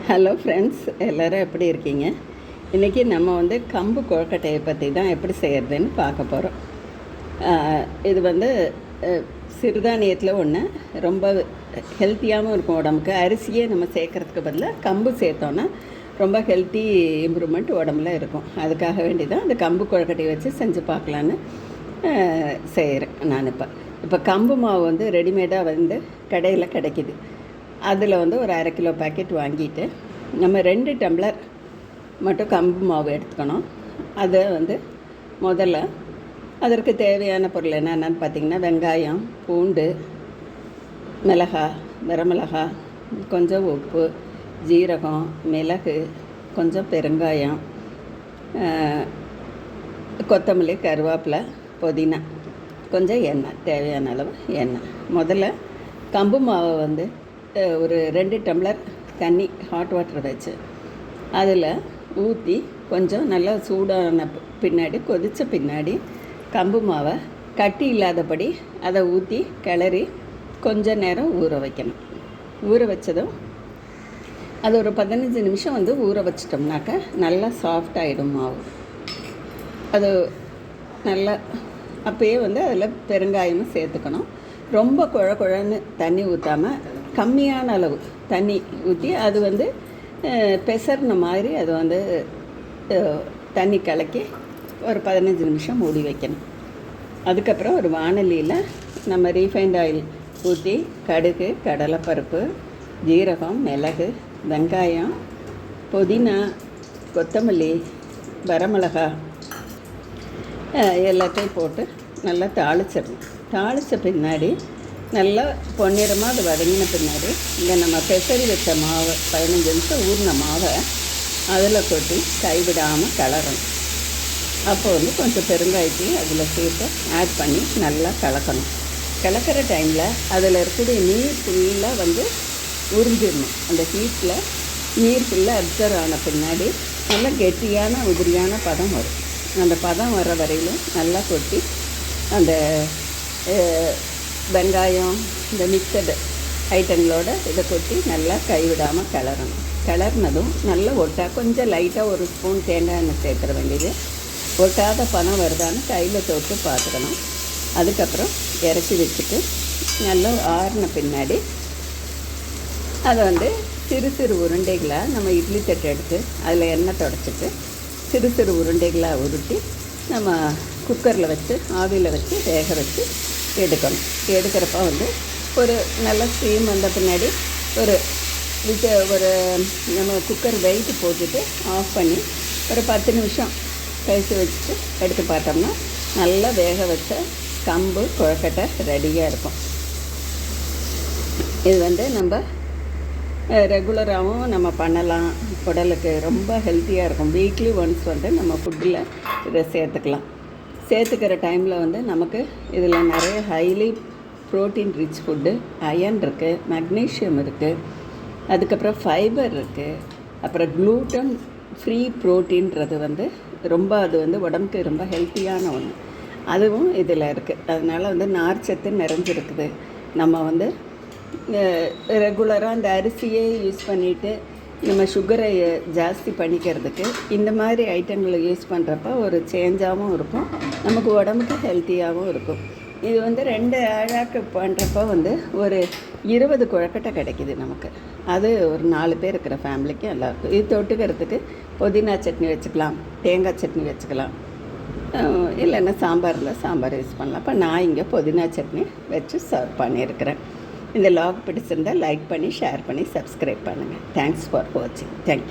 Hello friends, எல்லோரும் எப்படி இருக்கீங்க? இன்றைக்கி நம்ம கம்பு கொழுக்கட்டையை பற்றி தான் எப்படி செய்கிறதுன்னு பார்க்க போகிறோம். இது சிறுதானியத்தில் ஒன்று, ரொம்ப ஹெல்த்தியாகவும் இருக்கும் உடம்புக்கு. அரிசியே நம்ம சேர்க்குறதுக்கு பதிலாக கம்பு சேர்த்தோன்னா ரொம்ப ஹெல்த்தி இம்ப்ரூவ்மெண்ட் உடம்புல இருக்கும். அதுக்காக வேண்டி தான் அந்த கம்பு கொழுக்கட்டையை வச்சு செஞ்சு பார்க்கலான்னு செய்கிறேன் நான். இப்போ கம்பு மாவு ரெடிமேடாக கடையில் கிடைக்கிது. அதில் ஒரு 1/2 கிலோ பேக்கெட் வாங்கிட்டு நம்ம 2 டம்ளர் மட்டும் கம்பு மாவு எடுத்துக்கணும். அதை முதல்ல அதற்கு தேவையான பொருள் என்னென்னு பார்த்திங்கன்னா, வெங்காயம், பூண்டு, மிளகாய், வரமிளகாய், கொஞ்சம் உப்பு, ஜீரகம், மிளகு, கொஞ்சம் பெருங்காயம், கொத்தமல்லி, கருவேப்பிலை, புதினா, கொஞ்சம் எண்ணெய், தேவையான அளவு எண்ணெய். முதல்ல கம்பு மாவை ஒரு 2 டம்ளர் தண்ணி ஹாட் வாட்டர் வச்சு அதில் ஊற்றி கொஞ்சம் நல்லா சூடான பின்னாடி, கொதித்த பின்னாடி கம்பு மாவை கட்டி இல்லாதபடி அதை ஊற்றி கிளறி கொஞ்சம் நேரம் ஊற வைக்கணும். ஊற வச்சதும் அது ஒரு 15 நிமிஷம் ஊற வச்சிட்டோம்னாக்க நல்லா சாஃப்டாகிடும் மாவு. அது நல்லா அப்போயே அதில் பெருங்காயமும் சேர்த்துக்கணும். ரொம்ப குழன்னு தண்ணி ஊற்றாமல் கம்மியான அளவு தண்ணி ஊற்றி அது பெசர்ன மாதிரி அது தண்ணி கலக்கி ஒரு 15 நிமிஷம் மூடி வைக்கணும். அதுக்கப்புறம் ஒரு வாணலியில் நம்ம ரீஃபைண்ட் ஆயில் ஊற்றி கடுகு, கடலைப்பருப்பு, ஜீரகம், மிளகு, வெங்காயம், புதினா, கொத்தமல்லி, வரமிளகாய் எல்லாத்தையும் போட்டு நல்லா தாளிச்சிடணும். தாளித்த பின்னாடி நல்லா பொன்னிறமாக அது வதங்கின பின்னாடி இங்கே நம்ம பெசரி வச்ச மாவை 15 நிமிஷம் ஊறின மாவை அதில் கொட்டி கைவிடாமல் கிளறணும். அப்போ கொஞ்சம் பெருங்காயத்தையும் அதில் சேர்த்து ஆட் பண்ணி நல்லா கலக்கணும். கலக்கிற டைமில் அதில் இருக்கக்கூடிய நீர் ஃபுல்லாக உறிஞ்சிடணும். அந்த ஹீட்டில் நீர் ஃபுல்லாக அப்சர்வ் ஆன பின்னாடி நல்லா கெட்டியான உதிரியான பதம் வரும். அந்த பதம் வர வரையிலும் நல்லா கொட்டி அந்த வெங்காயம், இந்த மிக்சடு ஐட்டங்களோடு இதை கொட்டி நல்லா கைவிடாமல் கிளறணும். கிளறினதும் நல்லா கொஞ்சம் லைட்டாக ஒரு ஸ்பூன் தேங்காய் எண்ணெய் சேர்த்துற வேண்டியது. ஒட்டாத பதம் வருதான்னு கையில் தொட்டு பார்த்துக்கணும். அதுக்கப்புறம் இறச்சி வச்சுட்டு நல்லா ஆறின பின்னாடி அதை சிறு சிறு உருண்டைகளாக நம்ம இட்லி தட்டு எடுத்து அதில் எண்ணெய் தொடச்சிட்டு சிறு சிறு உருண்டைகளாக உருட்டி நம்ம குக்கரில் வச்சு ஆவியில் வச்சு வேக வச்சு எடுக்கணும். எடுக்கிறப்ப ஒரு நல்ல ஸ்டீம் வந்த பின்னாடி ஒரு நம்ம குக்கர் வெயிட்டு போட்டுட்டு ஆஃப் பண்ணி ஒரு 10 நிமிஷம் கழித்து வச்சுட்டு எடுத்து பார்த்தோம்னா நல்லா வேக வச்ச கம்பு கொழுக்கட்டை ரெடியாக இருக்கும். இது நம்ம ரெகுலராகவும் நம்ம பண்ணலாம். உடலுக்கு ரொம்ப ஹெல்த்தியாக இருக்கும். வீக்லி ஒன்ஸ் நம்ம ஃபுட்டில் இதை சேர்த்துக்கலாம். சேர்த்துக்கிற டைமில் நமக்கு இதில் நிறைய highly protein rich food, iron இருக்குது, மக்னீஷியம் இருக்குது, அதுக்கப்புறம் ஃபைபர் இருக்குது, அப்புறம் க்ளூட்டன் ஃப்ரீ ப்ரோட்டீன்றது ரொம்ப அது உடம்புக்கு ரொம்ப ஹெல்த்தியான ஒன்று. அதுவும் இதில் இருக்குது. அதனால் நார்ச்சத்து நிறைஞ்சிருக்குது. நம்ம ரெகுலராக அந்த அரிசியே யூஸ் பண்ணிவிட்டு நம்ம சுகரை ஜாஸ்தி பண்ணிக்கிறதுக்கு இந்த மாதிரி ஐட்டங்களை யூஸ் பண்ணுறப்ப ஒரு சேஞ்சாகவும் இருக்கும், நமக்கு உடம்புக்கு ஹெல்த்தியாகவும் இருக்கும். இது 2 அழாக்கு பண்ணுறப்ப ஒரு 20 கொழுக்கட்டை கிடைக்கிது நமக்கு. அது ஒரு 4 பேர் இருக்கிற ஃபேமிலிக்கு நல்லாயிருக்கும். இது தொட்டுக்கிறதுக்கு புதினா சட்னி வச்சுக்கலாம், தேங்காய் சட்னி வச்சுக்கலாம், இல்லைன்னா சாம்பார் யூஸ் பண்ணலாம். இப்போ நான் இங்கே புதினா சட்னி வச்சு சர்வ் பண்ணியிருக்கிறேன். இந்த லாக் பிடிச்சிருந்தால் லைக் பண்ணி, ஷேர் பண்ணி, சப்ஸ்கிரைப் பண்ணுங்கள். தேங்க்ஸ் ஃபார் வாட்சிங். தேங்க்யூ.